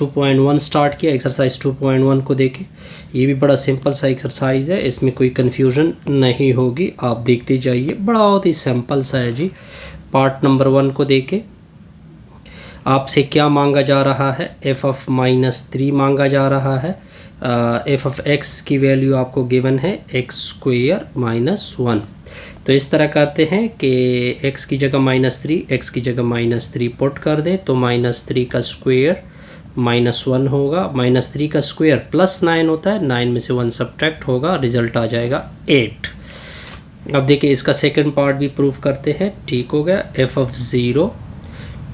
2.1 start किया। Exercise 2.1 को देखें, ये भी बड़ा सिंपल सा एक्सरसाइज है, इसमें कोई कन्फ्यूजन नहीं होगी, आप देखते जाइए, बहुत ही सिंपल सा है जी। पार्ट नंबर 1 को देखें, आपसे क्या मांगा जा रहा है, f(-3) मांगा जा रहा है। f(x) की वैल्यू आपको गिवन है x² - 1। तो इस तरह करते हैं कि x की जगह -3, x की जगह -3 पुट कर दें, तो -3 का स्क्वायर -1 होगा। -3 का स्क्वायर +9 होता है, 9 में से 1 सब्ट्रैक्ट होगा, रिजल्ट आ जाएगा 8। अब देखिए इसका सेकंड पार्ट भी प्रूफ करते हैं। ठीक हो गया, f(0),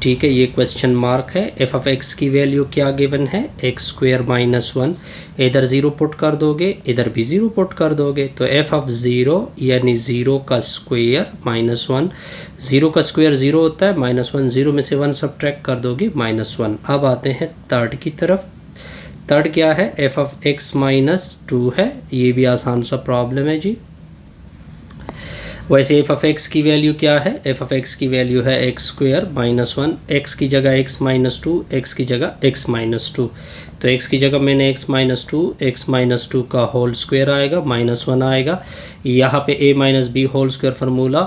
ठीक है, ये क्वेश्चन मार्क है। f(x) की वैल्यू क्या गिवन है, x² - 1। इधर 0 पुट कर दोगे, इधर भी 0 पुट कर दोगे, तो f(0) यानी 0 का स्क्वायर -1। 0 का स्क्वायर 0 होता है, -1, 0 में से 1 सब्ट्रैक्ट कर दोगे, -1। अब आते हैं थर्ड की तरफ। थर्ड क्या है, f(x - 2) है, ये भी आसान सा प्रॉब्लम है जी। वैसे f(x) की वैल्यू क्या है, f(x) की वैल्यू है x² - 1। x की जगह x - 2, x की जगह x - 2, तो x की जगह मैंने x - 2, x - 2 का होल स्क्वायर आएगा, -1 आएगा। यहाँ पे a - b whole square formula,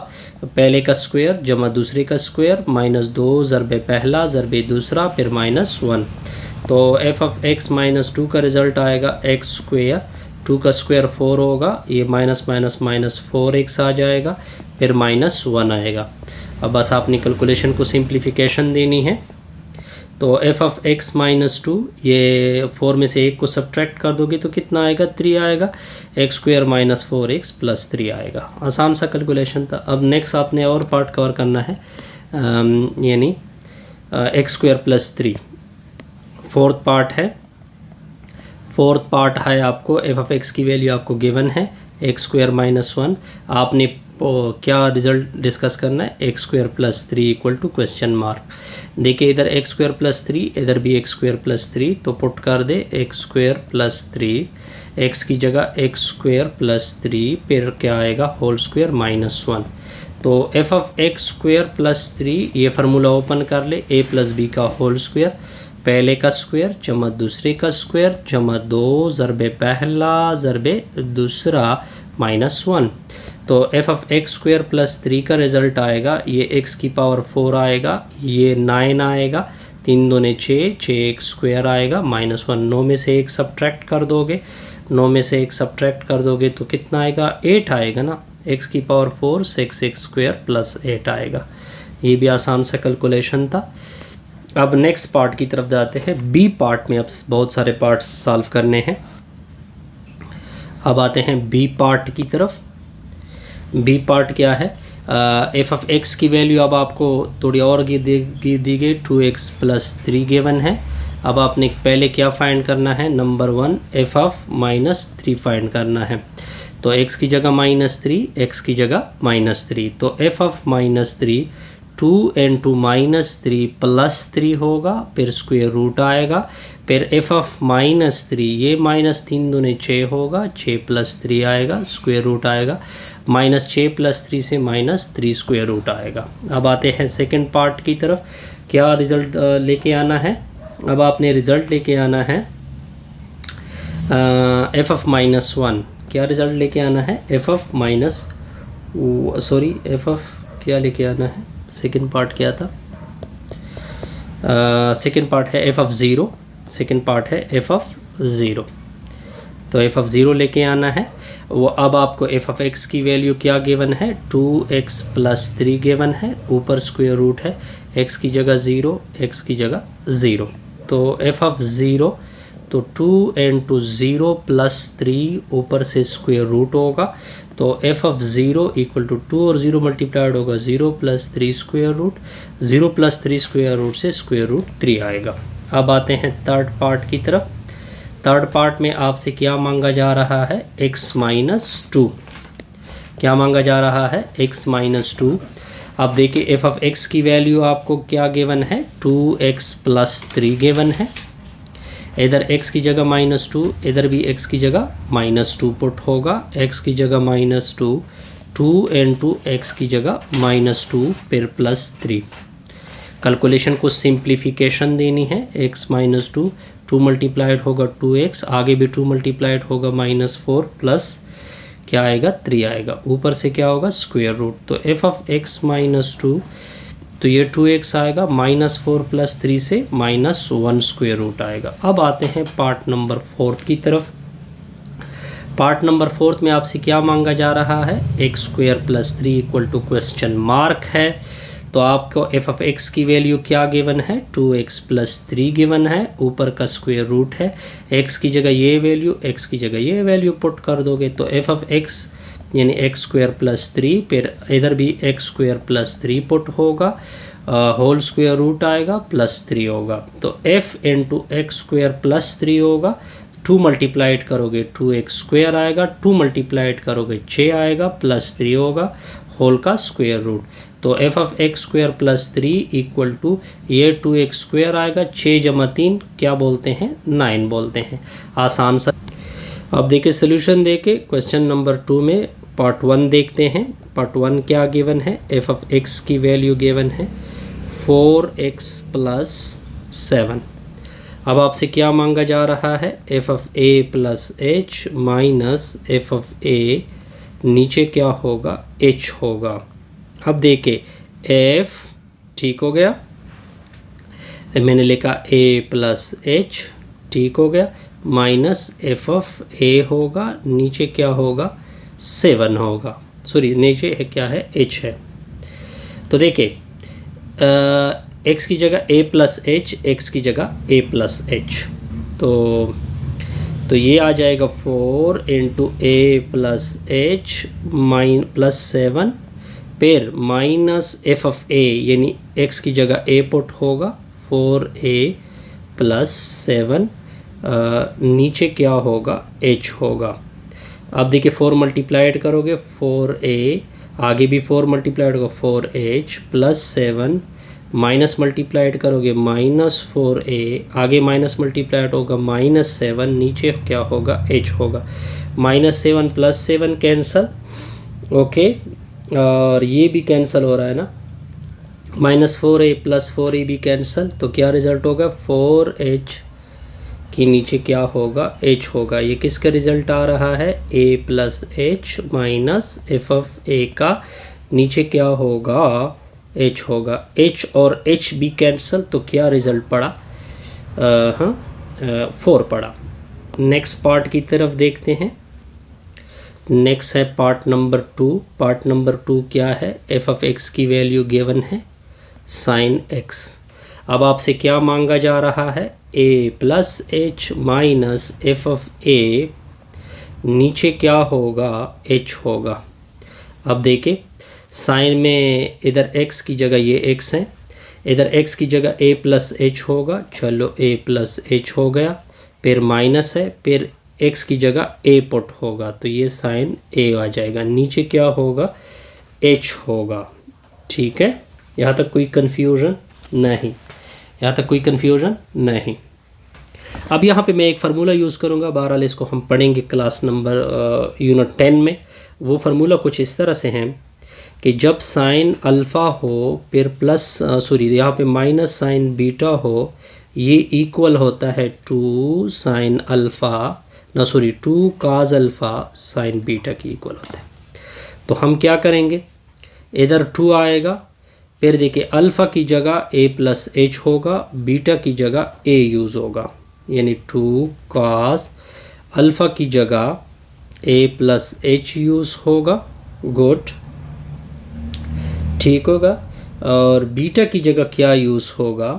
पहले का स्क्वायर जमा दूसरे का स्क्वायर, -2 ज़रबे पहला ज़रबे दूसरा, फिर -1। तो f(x - 2) का रिज़ल्ट आएगा x², 2 का स्क्वायर 4 होगा, ये -4x आ जाएगा, फिर -1 आएगा। अब बस आपने कैलकुलेशन को सिंप्लीफिकेशन देनी है। तो f(x - 2), ये 4 में से 1 को सब्ट्रैक्ट कर दोगे तो कितना आएगा, 3 आएगा। x² - 4x + 3 आएगा। आसान सा कैलकुलेशन था। अब नेक्स्ट आपने और पार्ट कवर करना है, यानी x² + 3। फोर्थ पार्ट है। फोर्थ पार्ट है आपको f(x) की वैल्यू आपको गिवन है x² - 1। आपने क्या रिजल्ट डिस्कस करना है, x² + 3 = क्वेश्चन मार्क। देखिए इधर x² + 3, इधर भी x² + 3, तो पुट कर दे x² + 3, x की जगह x² + 3, फिर क्या आएगा, होल स्क्वायर -1। तो f(x² + 3), ये फार्मूला ओपन कर ले, a + b का होल स्क्वायर, पहले का स्क्वायर जमा दूसरे का स्क्वायर जमा 2 ज़रबे पहला ज़रबे दूसरा, -1। तो f(x² + 3) का रिज़ल्ट आएगा, ये x की पावर 4 आएगा, ये 9 आएगा, 3 दूने 6, 6x स्क्वायर आएगा, -1। 9 में से 1 सब्ट्रैक्ट कर दोगे, 9 में से 1 सब्ट्रैक्ट कर दोगे तो कितना आएगा, 8 आएगा ना। x की पावर 4, 6x² + 8 आएगा। ये भी आसान सा कैलकुलेशन था। अब नेक्स्ट पार्ट की तरफ जाते हैं। बी पार्ट में अब बहुत सारे पार्ट्स सॉल्व करने हैं। अब आते हैं बी पार्ट की तरफ। बी पार्ट क्या है, f(x) की वैल्यू अब आपको थोड़ी और दी गई, 2x + 3 गिवन है। अब आपने पहले क्या फाइंड करना है, नंबर 1 f(-3) फाइंड करना है। तो x की जगह -3, x की जगह -3, तो f(-3), 2 × -3 + 3 होगा, फिर स्क्वायर रूट आएगा, फिर f(-3), ये -3 दूने 6 होगा, 6 + 3 आएगा, स्क्वायर रूट आएगा, -6 + 3 से -3 स्क्वायर रूट आएगा। अब आते हैं सेकंड पार्ट की तरफ। क्या रिज़ल्ट लेके आना है, अब आपने रिज़ल्ट लेके आना है f(-1), क्या रिज़ल्ट लेके आना है, क्या लेके आना है, सेकंड पार्ट क्या था, सेकंड पार्ट है f(0), सेकंड पार्ट है f(0), तो f(0) लेके आना है। वो अब आपको f(x) की वैल्यू क्या गिवन है, 2x + 3 गिवन है, ऊपर स्क्वायर रूट है, x की जगह 0, x की जगह 0, तो f(0), तो 2 × 0 + 3, ऊपर से स्क्वायर रूट होगा, तो f(0) = 2 और 0 मल्टीप्लाइड होगा, 0 + 3 स्क्वायर रूट, 0 + 3 स्क्वायर रूट से स्क्वायर रूट 3 आएगा। अब आते हैं थर्ड पार्ट की तरफ। थर्ड पार्ट में आपसे क्या मांगा जा रहा है, x - 2, क्या मांगा जा रहा है, x - 2। अब देखिए f(x) की वैल्यू आपको क्या गिवन है, 2x + 3 गिवन है। इधर x की जगह -2, इधर भी x की जगह -2 पुट होगा, x की जगह -2, 2 × x की जगह -2, फिर +3, कैलकुलेशन को सिंप्लीफिकेशन देनी है। x माइनस 2, 2 मल्टीप्लाइड होगा 2x, आगे भी 2 मल्टीप्लाइड होगा -4 प्लस क्या आएगा 3 आएगा, ऊपर से क्या होगा स्क्वायर रूट। तो f ऑफ x माइनस 2, तो ये 2x आएगा, -4 प्लस 3 से -1 स्क्वायर रूट आएगा। अब आते हैं पार्ट नंबर 4 की तरफ। पार्ट नंबर 4 में आपसे क्या मांगा जा रहा है, x² + 3 equal to question mark है। तो आपको f ऑफ x की वैल्यू क्या गिवन है, 2x + 3 गिवन है, ऊपर का स्क्वायर रूट है। x की जगह ये वैल्यू, x की जगह ये वैल्यू पुट कर दोगे तो f ऑफ x यानी x² + 3, फिर इधर भी x² + 3 पुट होगा, होल स्क्वायर रूट आएगा +3 होगा। तो f इंटू x² + 3 होगा, 2 मल्टीप्लाइड करोगे 2x² आएगा, 2 मल्टीप्लाइड करोगे 6 आएगा, +3 होगा, होल का स्क्वायर रूट। तो f of x² + 3 equal to ये 2x² आएगा, 6 × 3 क्या बोलते हैं 9 बोलते हैं। आसान सा। अब देखिए सोल्यूशन देके क्वेश्चन नंबर 2 में पार्ट 1 देखते हैं। पार्ट 1 क्या गिवन है, f ऑफ x की वैल्यू गिवन है 4x + 7। अब आपसे क्या मांगा जा रहा है, f of a + h minus f of a, नीचे क्या होगा h होगा। अब देखिए f ठीक हो गया, मैंने लिखा a + h ठीक हो गया, माइनस f ऑफ a होगा, नीचे क्या होगा 7 होगा, सॉरी नीचे है क्या है h है। तो देखिए x की जगह a + h, x की जगह a + h, तो ये आ जाएगा 4 × a + h +7, फिर माइनस f ऑफ a यानी x की जगह a पुट होगा 4a + 7, नीचे क्या होगा h होगा। अब देखिए 4 मल्टीप्लाइड करोगे 4a, आगे भी 4 मल्टीप्लाइड होगा 4h +7, माइनस मल्टीप्लाइड करोगे -4a, आगे माइनस मल्टीप्लाइड होगा -7, नीचे क्या होगा h होगा। -7 + 7 कैंसल, ओके, और ये भी कैंसिल हो रहा है ना, -4a + 4a भी कैंसिल, तो क्या रिज़ल्ट होगा 4h की नीचे क्या होगा h होगा। ये किसका रिज़ल्ट आ रहा है, a + h minus f of a का नीचे क्या होगा h होगा। h और h भी कैंसिल, तो क्या रिज़ल्ट पड़ा, 4 पड़ा। नेक्स्ट पार्ट की तरफ देखते हैं। नेक्स्ट है पार्ट नंबर 2। पार्ट नंबर 2 क्या है, f ऑफ x की वैल्यू गिवन है sin x। अब आपसे क्या मांगा जा रहा है, a + h minus f of a, नीचे क्या होगा h होगा। अब देखिए साइन में इधर x की जगह ये x है, इधर x की जगह a + h होगा, चलो a + h हो गया, फिर माइनस है, फिर x की जगह a पुट होगा, तो ये साइन a आ जाएगा, नीचे क्या होगा h होगा। ठीक है, यहाँ तक कोई कन्फ्यूज़न नहीं, यहाँ तक कोई कन्फ्यूज़न नहीं। अब यहाँ पे मैं एक फार्मूला यूज़ करूँगा, बहरहाल इसको हम पढ़ेंगे क्लास नंबर यूनिट 10 में। वो फार्मूला कुछ इस तरह से है कि जब साइन अल्फ़ा हो फिर प्लस सॉरी यहाँ पे माइनस साइन बीटा हो, ये इक्वल होता है 2 साइन अल्फ़ा, ना सॉरी 2 काज अल्फ़ा साइन बीटा की इक्वल होता है। तो हम क्या करेंगे, इधर 2 आएगा, फिर देखिए अल्फ़ा की जगह a + h होगा, बीटा की जगह a यूज़ होगा, यानी 2 काज अल्फ़ा की जगह a + h यूज़ होगा, गुड, ठीक होगा। और बीटा की जगह क्या यूज़ होगा,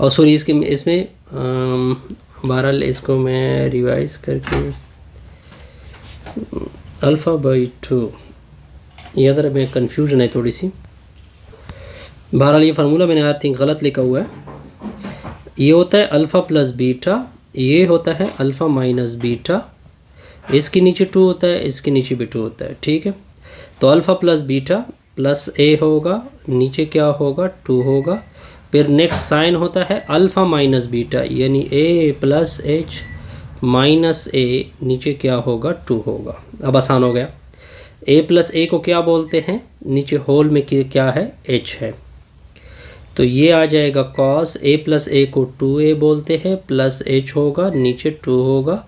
और सॉरी इसमें बहरहाल इसको मैं रिवाइज करके α/2, ये अदर में कन्फ्यूजन है थोड़ी सी। बहरहाल ये फार्मूला मैंने आई थिंक गलत लिखा हुआ है। ये होता है अल्फ़ा + बीटा, ये होता है अल्फ़ा - बीटा, इसके नीचे 2 होता है, इसके नीचे भी 2 होता है, ठीक है। तो अल्फ़ा + बीटा प्लस a होगा, नीचे क्या होगा 2 होगा, फिर नेक्स्ट साइन होता है अल्फ़ा - बीटा, यानी a + h माइनस a, नीचे क्या होगा 2 होगा। अब आसान हो गया। a + a को क्या बोलते हैं, नीचे होल में क्या है h है। तो ये आ जाएगा कॉस ए प्लस ए को 2a बोलते हैं, प्लस h होगा, नीचे 2 होगा,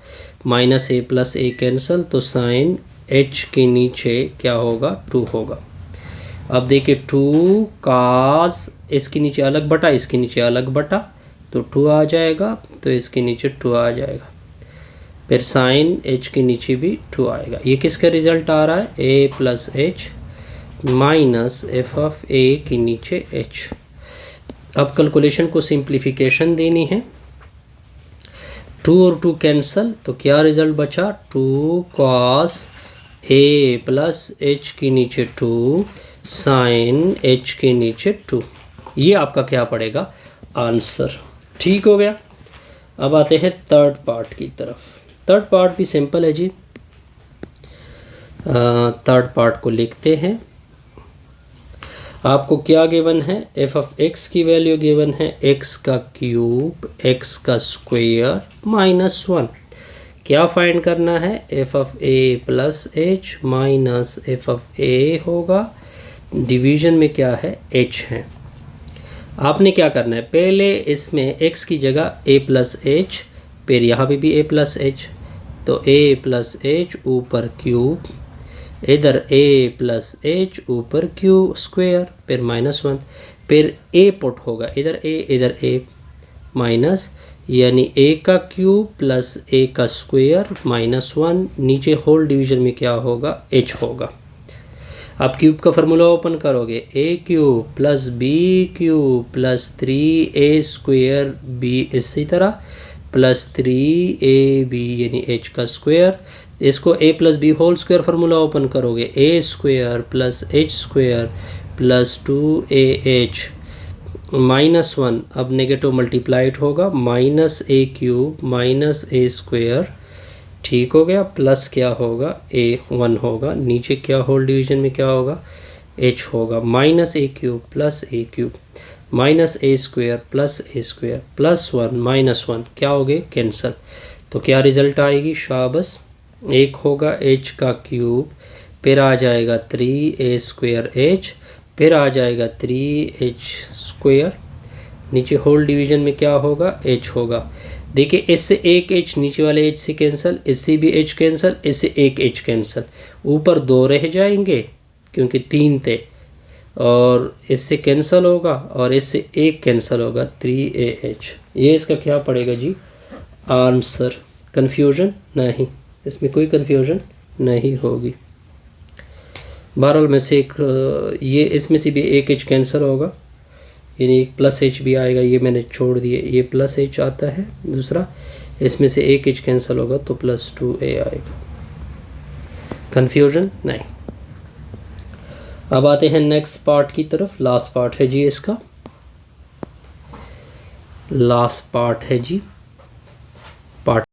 माइनस ए प्लस ए कैंसल, तो साइन h के नीचे क्या होगा 2 होगा। अब देखिए 2 कास इसके नीचे अलग बटा, इसके नीचे अलग बटा, तो 2 आ जाएगा, तो इसके नीचे 2 आ जाएगा, फिर साइन h के नीचे भी 2 आएगा। ये किसका रिजल्ट आ रहा है, a plus H minus F of A के नीचे h। अब कैलकुलेशन को सिंप्लीफिकेशन देनी है, 2 और 2 कैंसल, तो क्या रिजल्ट बचा, 2 कॉस ए प्लस एच के नीचे 2 साइन h के नीचे 2। ये आपका क्या पड़ेगा, आंसर। ठीक हो गया। अब आते हैं थर्ड पार्ट की तरफ। थर्ड पार्ट भी सिंपल है जी। थर्ड पार्ट को लिखते हैं। आपको क्या गिवन है, एफ ऑफ एक्स की वैल्यू गिवन है एक्स का क्यूब एक्स का स्क्वायर माइनस 1। क्या फाइंड करना है, F of A plus H minus F of A होगा, डिवीजन में क्या है h है। आपने क्या करना है, पहले इसमें x की जगह a प्लस एच, फिर यहाँ पे भी a प्लस एच, तो a प्लस एच ऊपर क्यूब, इधर a प्लस एच ऊपर क्यू स्क्वायर, फिर माइनस 1, फिर a पुट होगा, इधर a माइनस, यानी a का क्यूब प्लस a का स्क्वायर माइनस 1, नीचे होल डिवीजन में क्या होगा h होगा। आप क्यूब का फार्मूला ओपन करोगे, a cube plus b cube plus 3a square b, इसी तरह प्लस 3ab यानी h का स्क्वायर। इसको a plus B whole square formula open करोगे, a square plus h square plus 2ah minus 1, अब negative multiplied होगा, minus a cube minus a square, ठीक हो गया, प्लस क्या होगा a1 होगा, नीचे क्या होल डिवीजन में क्या होगा h होगा, minus a cube plus a cube minus a square plus a square plus 1 minus 1, क्या हो गए कैंसल। तो क्या रिजल्ट आएगी, शाबस, एक होगा h का क्यूब, फिर आ जाएगा 3a स्क्वायर h, फिर आ जाएगा 3h स्क्वायर, नीचे होल डिवीजन में क्या होगा h होगा। देखिए इससे एक h नीचे वाले h से कैंसिल, इससे भी h कैंसिल, इससे एक h कैंसिल, ऊपर 2 रह जाएंगे क्योंकि 3 थे, और इससे कैंसिल होगा और इससे एक कैंसिल होगा, 3ah। ये इसका क्या पड़ेगा जी, आंसर। कन्फ्यूजन नहीं, इसमें कोई कन्फ्यूजन नहीं होगी। बहरहाल में से एक ये इसमें से भी एक h कैंसिल होगा, यानी एक प्लस h भी आएगा, ये मैंने छोड़ दिए, ये प्लस h आता है दूसरा, इसमें से एक h कैंसिल होगा तो प्लस 2a आएगा। कन्फ्यूजन नहीं। अब आते हैं नेक्स्ट पार्ट की तरफ, लास्ट पार्ट है जी इसका, लास्ट पार्ट है जी पार्ट